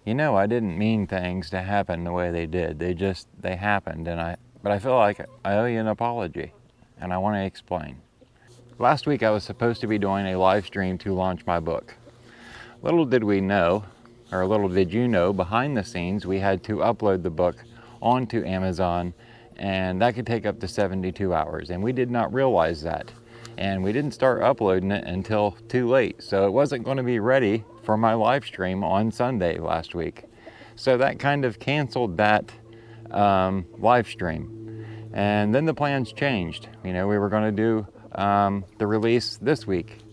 you know, I didn't mean things to happen the way they did. They happened, but I feel like I owe you an apology, and I want to explain. Last week I was supposed to be doing a live stream to launch my book. Little did we know, or little did you know, behind the scenes we had to upload the book onto Amazon, and that could take up to 72 hours, and we did not realize that. And we didn't start uploading it until too late, so it wasn't going to be ready for my live stream on Sunday last week. So that kind of canceled that live stream. And then the plans changed. You know, we were going to do the release this week.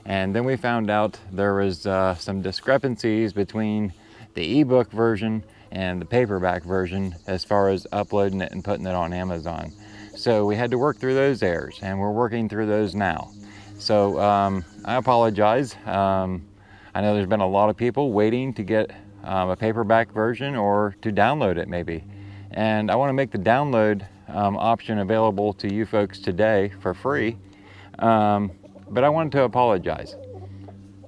And then we found out there was some discrepancies between the ebook version and the paperback version as far as uploading it and putting it on Amazon. So we had to work through those errors, and we're working through those now. So I apologize. I know there's been a lot of people waiting to get a paperback version or to download it maybe. And I want to make the download option available to you folks today for free. But I wanted to apologize.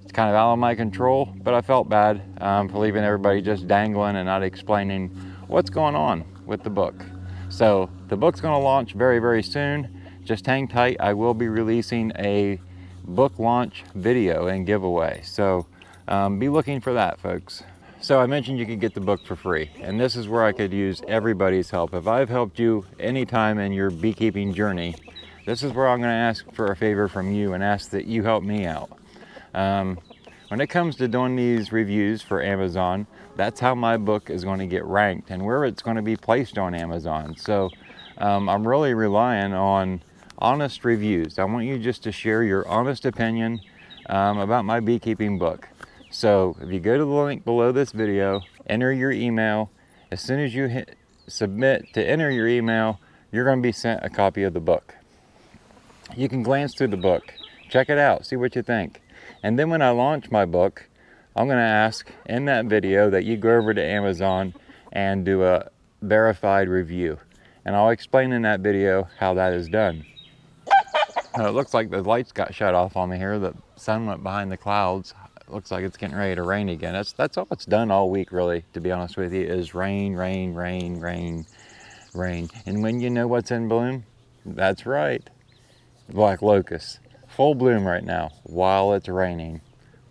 It's kind of out of my control, but I felt bad for leaving everybody just dangling and not explaining what's going on with the book. So the book's going to launch very, very soon. Just hang tight. I will be releasing a book launch video and giveaway. So be looking for that, folks. So I mentioned you could get the book for free, and this is where I could use everybody's help. If I've helped you anytime in your beekeeping journey, this is where I'm going to ask for a favor from you and ask that you help me out. When it comes to doing these reviews for Amazon, that's how my book is going to get ranked and where it's going to be placed on Amazon. So I'm really relying on honest reviews. I want you just to share your honest opinion about my beekeeping book. So if you go to the link below this video, enter your email. As soon as you hit submit to enter your email, you're going to be sent a copy of the book. You can glance through the book, check it out, see what you think. And then when I launch my book, I'm going to ask in that video that you go over to Amazon and do a verified review. And I'll explain in that video how that is done. It looks like the lights got shut off on me here. The sun went behind the clouds. It looks like it's getting ready to rain again. That's all it's done all week, really, to be honest with you, is rain, rain, rain, rain, rain. And when you know what's in bloom, that's right, black locust. Full bloom right now while it's raining.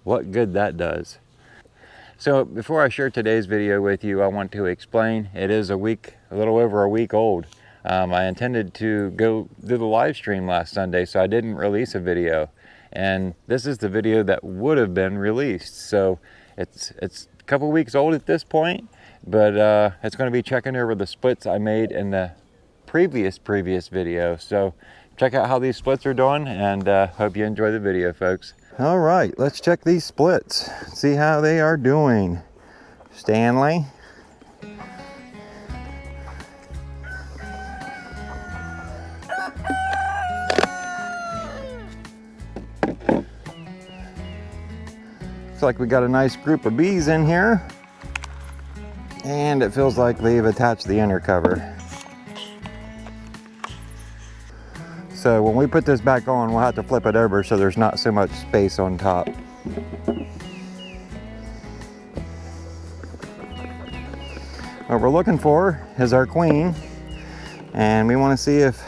What good that does. So before I share today's video with you, I want to explain it is a little over a week old. I intended to go do the live stream last Sunday, so I didn't release a video. And this is the video that would have been released. So it's a couple weeks old at this point, but it's going to be checking over the splits I made in the previous video. So check out how these splits are doing, and hope you enjoy the video, folks. All right, let's check these splits, see how they are doing. Stanley. Looks like we got a nice group of bees in here, and it feels like they've attached the inner cover. So when we put this back on, we'll have to flip it over so there's not so much space on top. What we're looking for is our queen, and we want to see if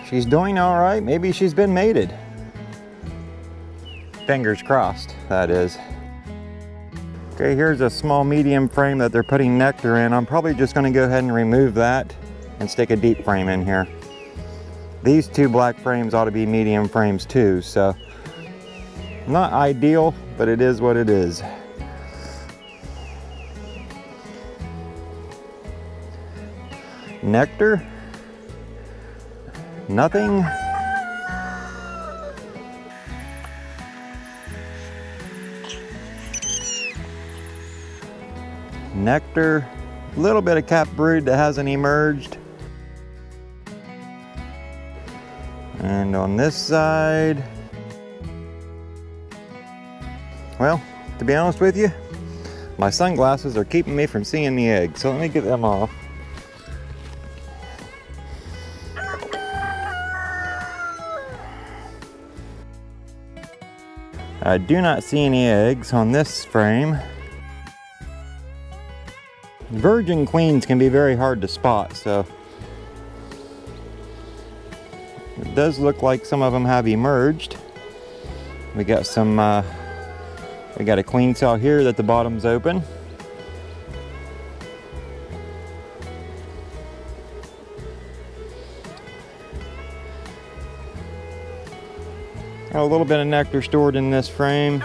she's doing all right. Maybe she's been mated. Fingers crossed, that is. Okay, here's a small medium frame that they're putting nectar in. I'm probably just going to go ahead and remove that and stick a deep frame in here. These two black frames ought to be medium frames too, so not ideal, but it is what it is. Nectar? Nothing? Nectar, a little bit of cap brood that hasn't emerged. And on this side, well, to be honest with you, my sunglasses are keeping me from seeing the eggs, so let me get them off. I do not see any eggs on this frame. Virgin queens can be very hard to spot, so it does look like some of them have emerged. We got some, we got a queen cell here that the bottom's open. Got a little bit of nectar stored in this frame.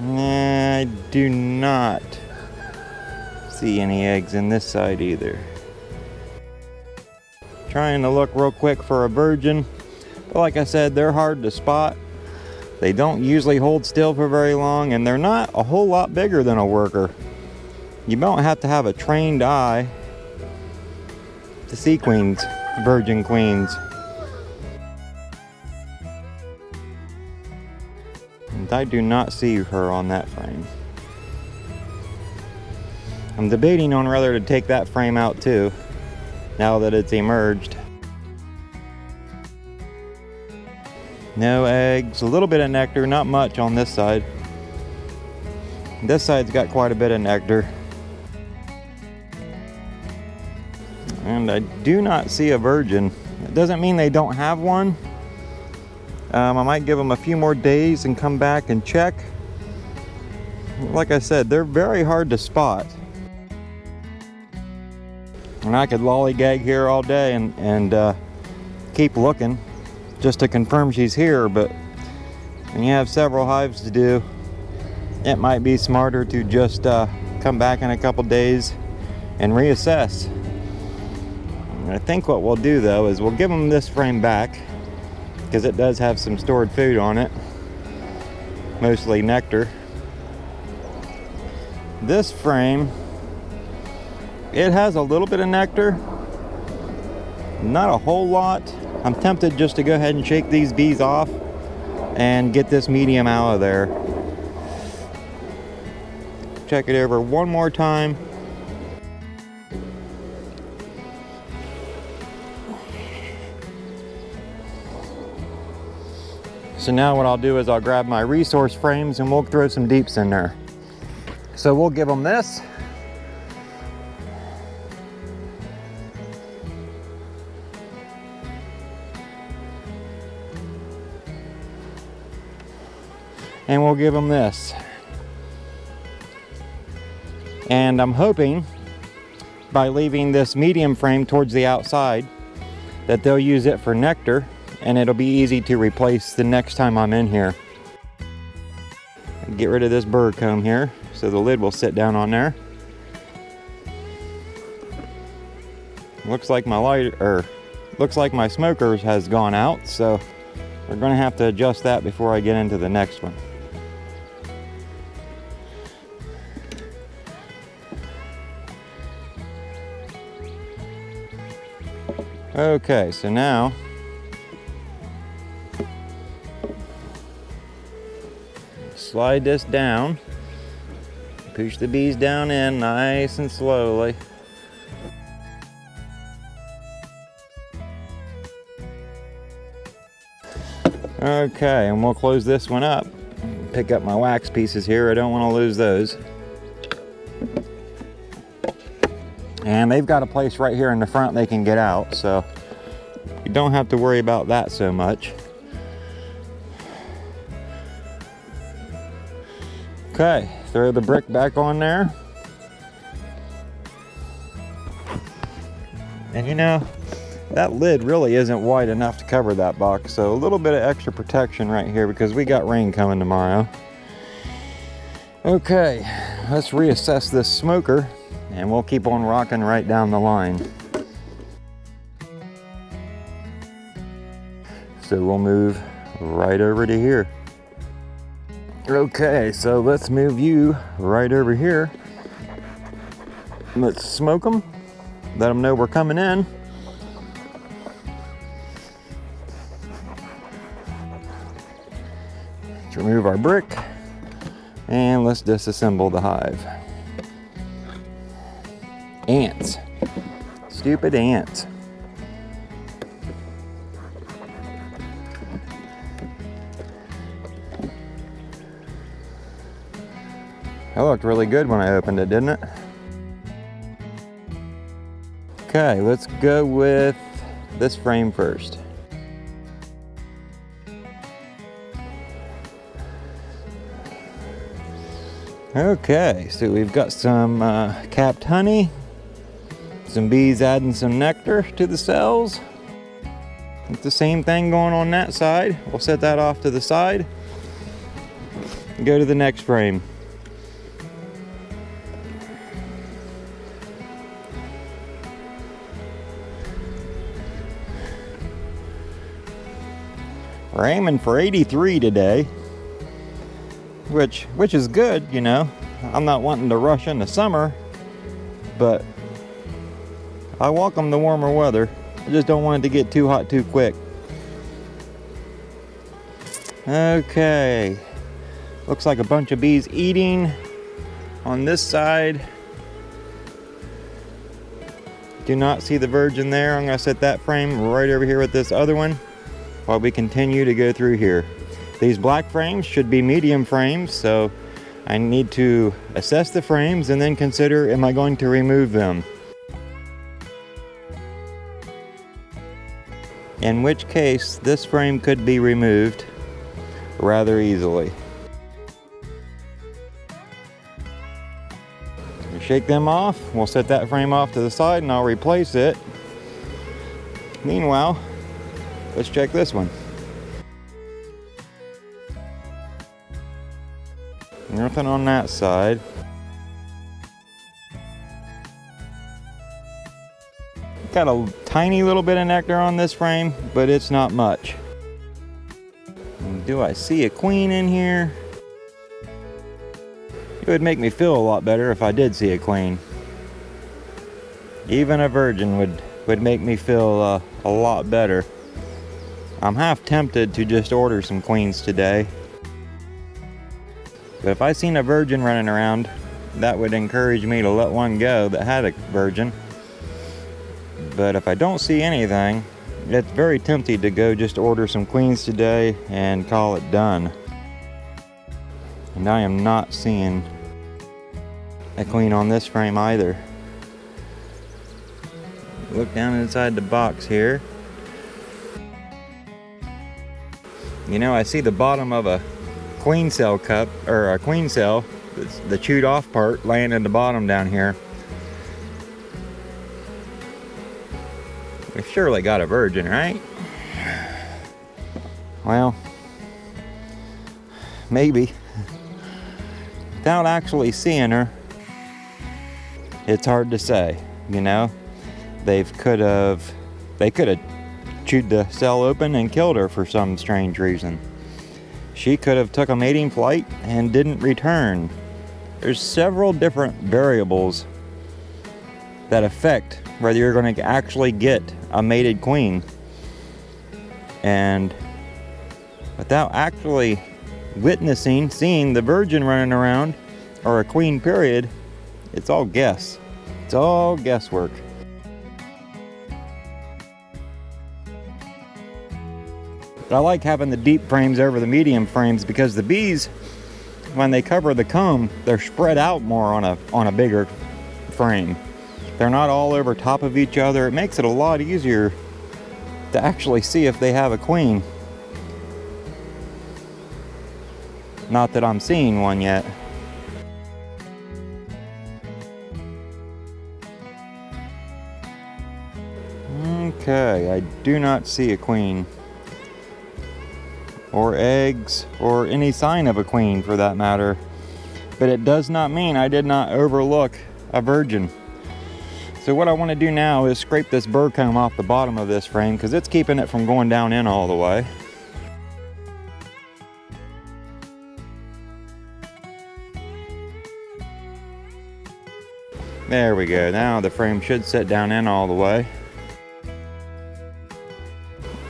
I do not see any eggs in this side either. Trying to look real quick for a virgin, but like I said, they're hard to spot. They don't usually hold still for very long, and they're not a whole lot bigger than a worker. You don't have to have a trained eye to see queens, virgin queens. And I do not see her on that frame. I'm debating on whether to take that frame out too, now that it's emerged. No eggs, a little bit of nectar, not much on this side. This side's got quite a bit of nectar. And I do not see a virgin. It doesn't mean they don't have one. I might give them a few more days and come back and check. Like I said, they're very hard to spot. And I could lollygag here all day and keep looking just to confirm she's here, but when you have several hives to do, it might be smarter to just come back in a couple days and reassess. I think what we'll do though is we'll give them this frame back because it does have some stored food on it, mostly nectar. This frame, it has a little bit of nectar, not a whole lot. I'm tempted just to go ahead and shake these bees off and get this medium out of there. Check it over one more time. So now what I'll do is I'll grab my resource frames and we'll throw some deeps in there. So we'll give them this. And we'll give them this. And I'm hoping by leaving this medium frame towards the outside that they'll use it for nectar, and it'll be easy to replace the next time I'm in here. Get rid of this bird comb here so the lid will sit down on there. Looks like my smoker has gone out, so we're gonna have to adjust that before I get into the next one. Okay, so now slide this down, push the bees down in nice and slowly. Okay, and we'll close this one up. Pick up my wax pieces here, I don't want to lose those. And they've got a place right here in the front they can get out, so you don't have to worry about that so much. Okay, throw the brick back on there. And you know, that lid really isn't wide enough to cover that box, so a little bit of extra protection right here because we got rain coming tomorrow. Okay, let's reassess this smoker and we'll keep on rocking right down the line. So we'll move right over to here. Okay, so let's move you right over here. Let's smoke them, let them know we're coming in. Let's remove our brick and let's disassemble the hive. Ants. Stupid ants. That looked really good when I opened it, didn't it? Okay, let's go with this frame first. Okay, so we've got some capped honey, some bees adding some nectar to the cells. It's the same thing going on that side. We'll set that off to the side and go to the next frame. We're aiming for 83 today, which is good, you know. I'm not wanting to rush into summer, but I welcome the warmer weather. I just don't want it to get too hot too quick. Okay, looks like a bunch of bees eating on this side. Do not see the virgin there. I'm gonna set that frame right over here with this other one while we continue to go through here. These black frames should be medium frames, so I need to assess the frames and then consider, am I going to remove them? In which case, this frame could be removed rather easily. We shake them off. We'll set that frame off to the side and I'll replace it. Meanwhile, let's check this one. Nothing on that side. Got a tiny little bit of nectar on this frame, but it's not much. And do I see a queen in here? It would make me feel a lot better if I did see a queen. Even a virgin would make me feel a lot better. I'm half tempted to just order some queens today. But if I seen a virgin running around, that would encourage me to let one go that had a virgin. But if I don't see anything, it's very tempting to go just order some queens today and call it done. And I am not seeing a queen on this frame either. Look down inside the box here. You know, I see the bottom of a queen cell cup, or a queen cell, the chewed off part laying in the bottom down here. We've surely got a virgin, right? Well, maybe. Without actually seeing her, it's hard to say, you know. They could have chewed the cell open and killed her for some strange reason. She could have took a mating flight and didn't return. There's several different variables that affect whether you're going to actually get a mated queen. And without actually seeing the virgin running around, or a queen period, it's all guess. It's all guesswork. I like having the deep frames over the medium frames because the bees, when they cover the comb, they're spread out more on a bigger frame. They're not all over top of each other. It makes it a lot easier to actually see if they have a queen. Not that I'm seeing one yet. Okay, I do not see a queen. Or eggs, or any sign of a queen for that matter. But it does not mean I did not overlook a virgin. So what I want to do now is scrape this burr comb off the bottom of this frame because it's keeping it from going down in all the way. There we go. Now the frame should sit down in all the way.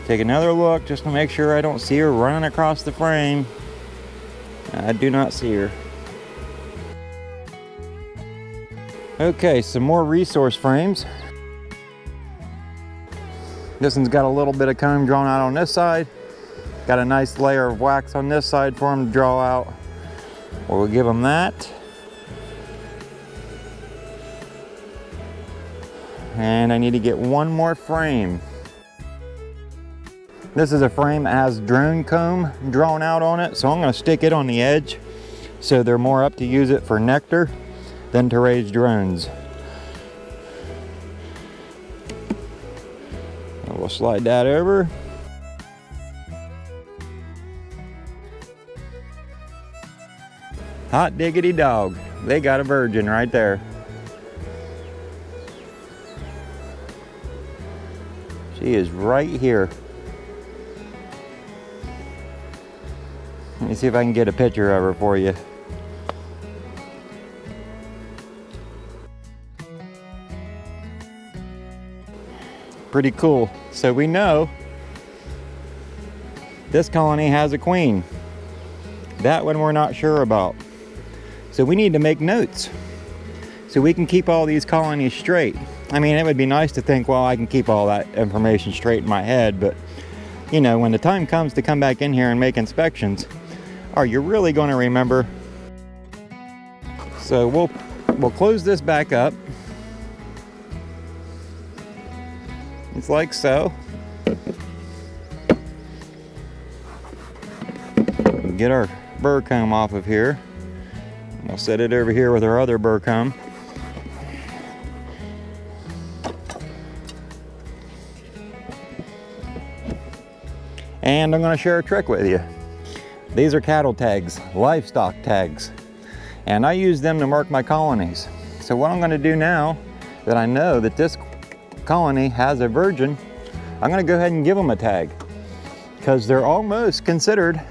Take another look just to make sure I don't see her running across the frame. I do not see her. Okay, some more resource frames. This one's got a little bit of comb drawn out on this side. Got a nice layer of wax on this side for them to draw out. We'll give them that. And I need to get one more frame. This is a frame that has drone comb drawn out on it, so I'm going to stick it on the edge so they're more up to use it for nectar than to raise drones. We'll slide that over. Hot diggity dog. They got a virgin right there. She is right here. Let me see if I can get a picture of her for you. Pretty cool. So we know this colony has a queen. That one we're not sure about. So we need to make notes so we can keep all these colonies straight. I mean, it would be nice to think, well, I can keep all that information straight in my head, but you know, when the time comes to come back in here and make inspections, are you really going to remember? So we'll close this back up. It's like so. Get our burr comb off of here. We'll set it over here with our other burr comb. And I'm going to share a trick with you. These are cattle tags, livestock tags, and I use them to mark my colonies. So what I'm going to do now that I know that this colony has a virgin, I'm going to go ahead and give them a tag because they're almost considered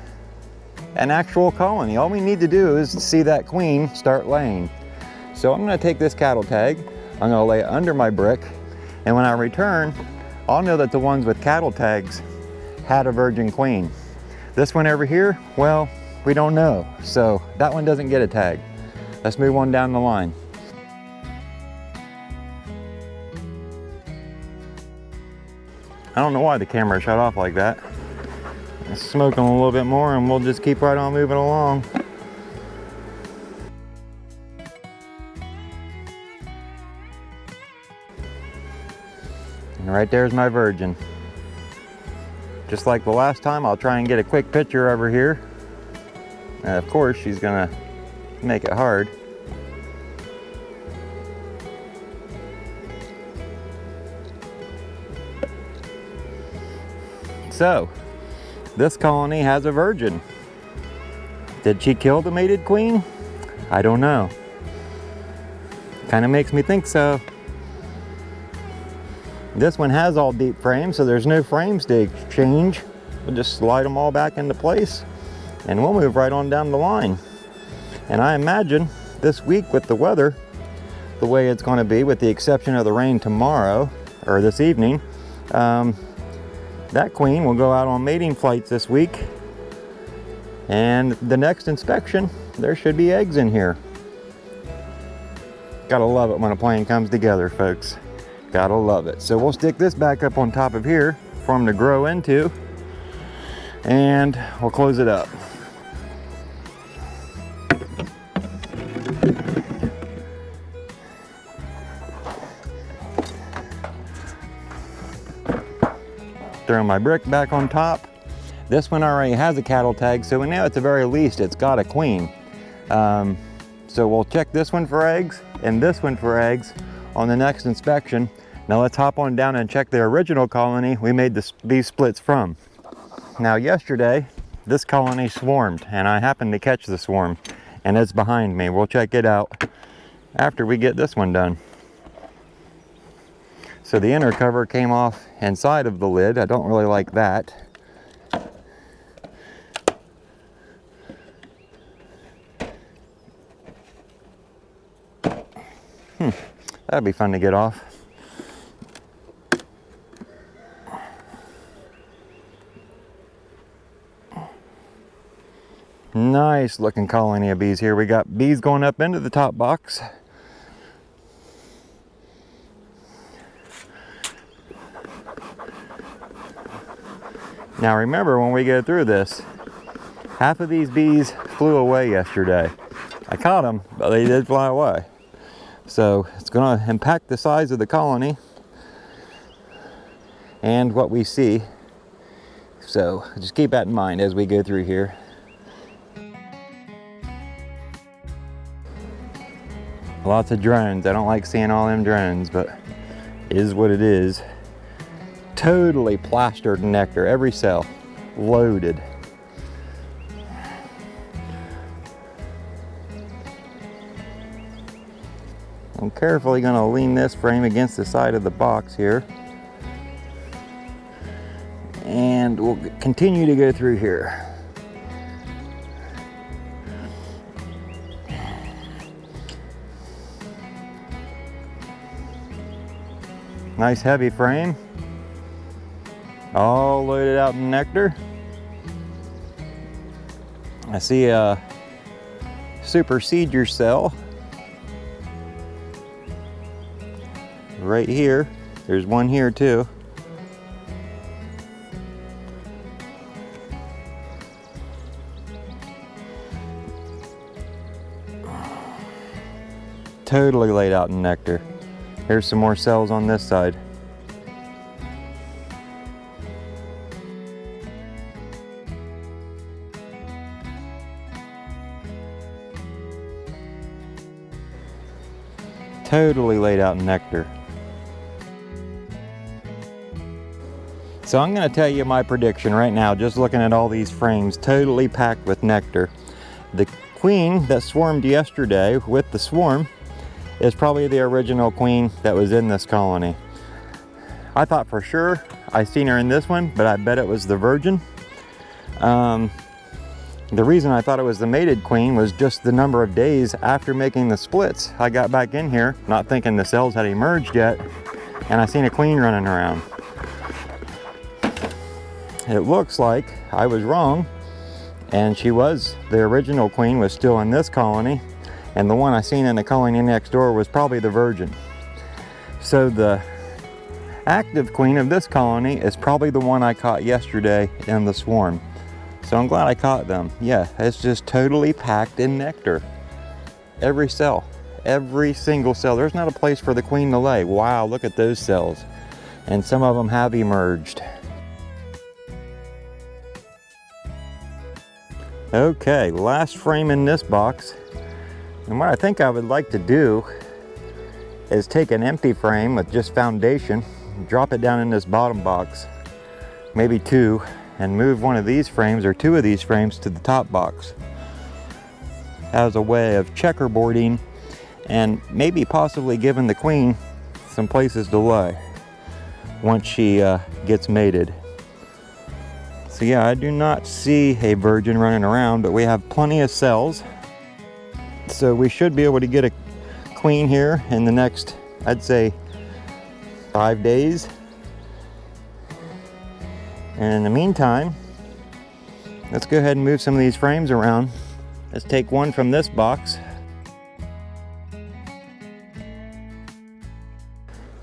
an actual colony. All we need to do is see that queen start laying. So I'm going to take this cattle tag, I'm going to lay it under my brick, and when I return, I'll know that the ones with cattle tags had a virgin queen. This one over here, well, we don't know. So that one doesn't get a tag. Let's move on down the line. I don't know why the camera shut off like that. It's smoking a little bit more and we'll just keep right on moving along. And right there's my virgin. Just like the last time, I'll try and get a quick picture of her here. And of course, she's gonna make it hard. So, this colony has a virgin. Did she kill the mated queen? I don't know. Kind of makes me think so. This one has all deep frames, so there's no frames to exchange. We'll just slide them all back into place and we'll move right on down the line. And I imagine this week with the weather, the way it's going to be, with the exception of the rain tomorrow or this evening, that queen will go out on mating flights this week. And the next inspection, there should be eggs in here. Gotta love it when a plan comes together, folks. Gotta love it. So we'll stick this back up on top of here for them to grow into, and we'll close it up. Throw my brick back on top. This one already has a cattle tag, so we know at the very least it's got a queen. So we'll check this one for eggs and this one for eggs on the next inspection. Now let's hop on down and check the original colony we made these splits from. Now yesterday, this colony swarmed and I happened to catch the swarm and it's behind me. We'll check it out after we get this one done. So the inner cover came off inside of the lid. I don't really like that. That'd be fun to get off. Nice looking colony of bees here. We got bees going up into the top box. Now remember, when we go through this, half of these bees flew away yesterday. I caught them, but they did fly away. So it's going to impact the size of the colony. and what we see. So just keep that in mind as we go through here. Lots of drones. I don't like seeing all them drones, but it is what it is. Totally plastered nectar, every cell loaded. I'm carefully going to lean this frame against the side of the box here. And we'll continue to go through here. Nice heavy frame. All loaded out in nectar. I see a supersede cell right here. There's one here too. Totally laid out in nectar. Here's some more cells on this side. Totally laid out in nectar. So I'm going to tell you my prediction right now, just looking at all these frames totally packed with nectar. The queen that swarmed yesterday with the swarm is probably the original queen that was in this colony. I thought for sure I seen her in this one, but I bet it was the virgin. The reason I thought it was the mated queen was just the number of days after making the splits. I got back in here not thinking the cells had emerged yet, and I seen a queen running around. It looks like I was wrong, and the original queen was still in this colony, and the one I seen in the colony next door was probably the virgin. So the active queen of this colony is probably the one I caught yesterday in the swarm. So I'm glad I caught them. Yeah, it's just totally packed in nectar. Every cell, every single cell. There's not a place for the queen to lay. Wow, look at those cells. And some of them have emerged. Okay, last frame in this box. And what I think I would like to do is take an empty frame with just foundation, drop it down in this bottom box, maybe two, and move one of these frames or two of these frames to the top box as a way of checkerboarding and maybe possibly giving the queen some places to lay once she gets mated. So yeah, I do not see a virgin running around, but we have plenty of cells. So we should be able to get a queen here in the next, I'd say, 5 days. And in the meantime, let's go ahead and move some of these frames around. Let's take one from this box,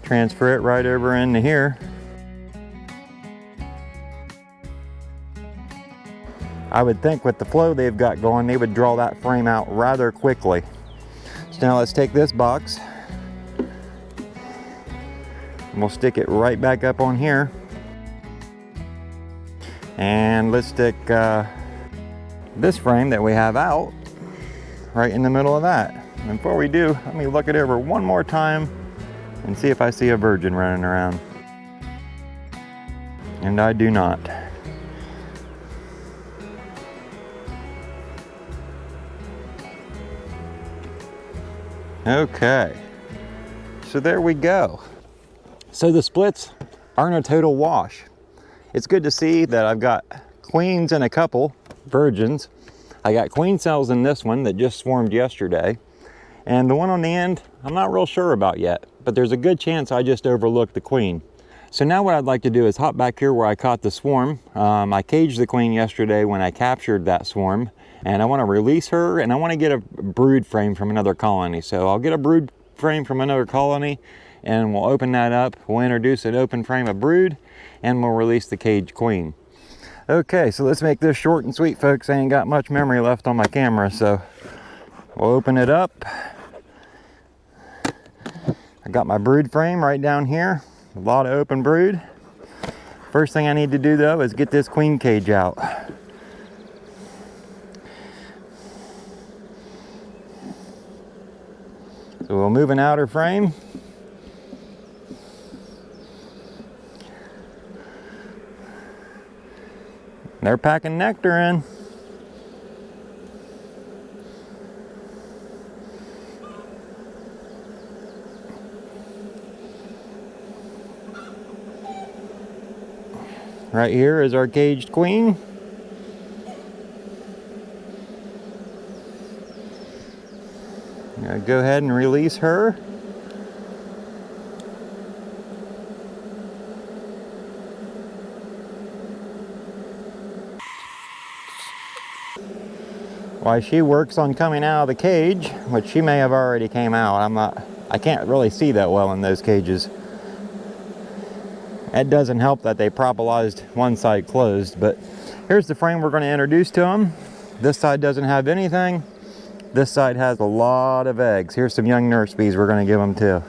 transfer it right over into here. I would think with the flow they've got going, they would draw that frame out rather quickly. So now let's take this box and we'll stick it right back up on here. And let's stick this frame that we have out right in the middle of that. And before we do, let me look it over one more time and see if I see a virgin running around. And I do not. Okay, so there we go. So the splits aren't a total wash. It's good to see that I've got queens and a couple virgins. I got queen cells in this one that just swarmed yesterday. And the one on the end, I'm not real sure about yet, but there's a good chance I just overlooked the queen. So now what I'd like to do is hop back here where I caught the swarm. I caged the queen yesterday when I captured that swarm, and I want to release her, and I want to get a brood frame from another colony. So I'll get a brood frame from another colony, and we'll open that up. We'll introduce an open frame of brood, and we'll release the caged queen. Okay, so let's make this short and sweet, folks. I ain't got much memory left on my camera, so we'll open it up. I got my brood frame right down here. A lot of open brood. First thing I need to do though is get this queen cage out. So we'll move an outer frame. They're packing nectar in. Right here is our caged queen. I'm gonna go ahead and release her. While she works on coming out of the cage, which she may have already came out. I can't really see that well in those cages. It doesn't help that they propolized one side closed, but here's the frame we're going to introduce to them. This side doesn't have anything. This side has a lot of eggs. Here's some young nurse bees we're going to give them too.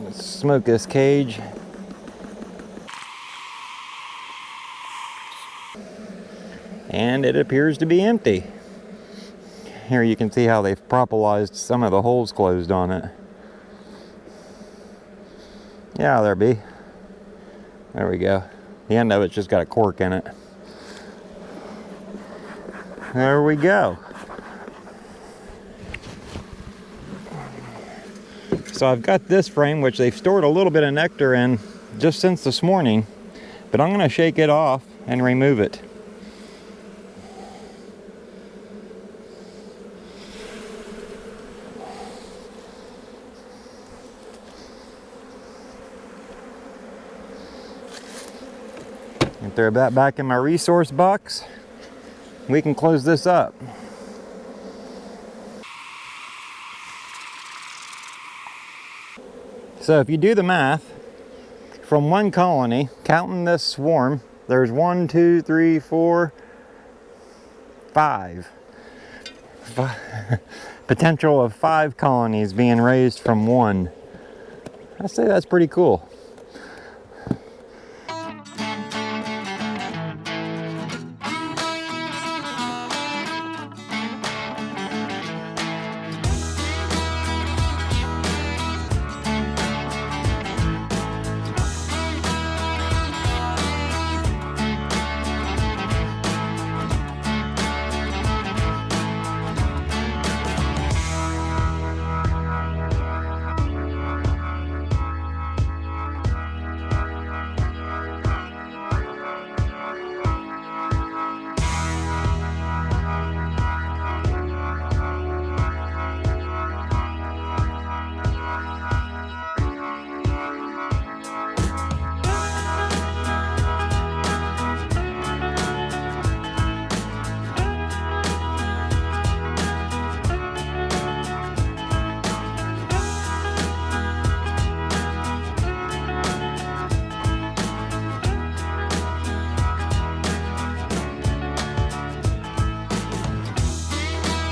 Let's smoke this cage. And it appears to be empty. Here you can see how they've propolized some of the holes closed on it. Yeah, there be. There we go. The end of it's just got a cork in it. There we go. So I've got this frame, which they've stored a little bit of nectar in just since this morning, but I'm going to shake it off and remove it. And throw that back in my resource box. We can close this up. So if you do the math, from one colony, counting this swarm, there's 1, 2, 3, 4, 5. Potential of 5 colonies being raised from one. I say that's pretty cool.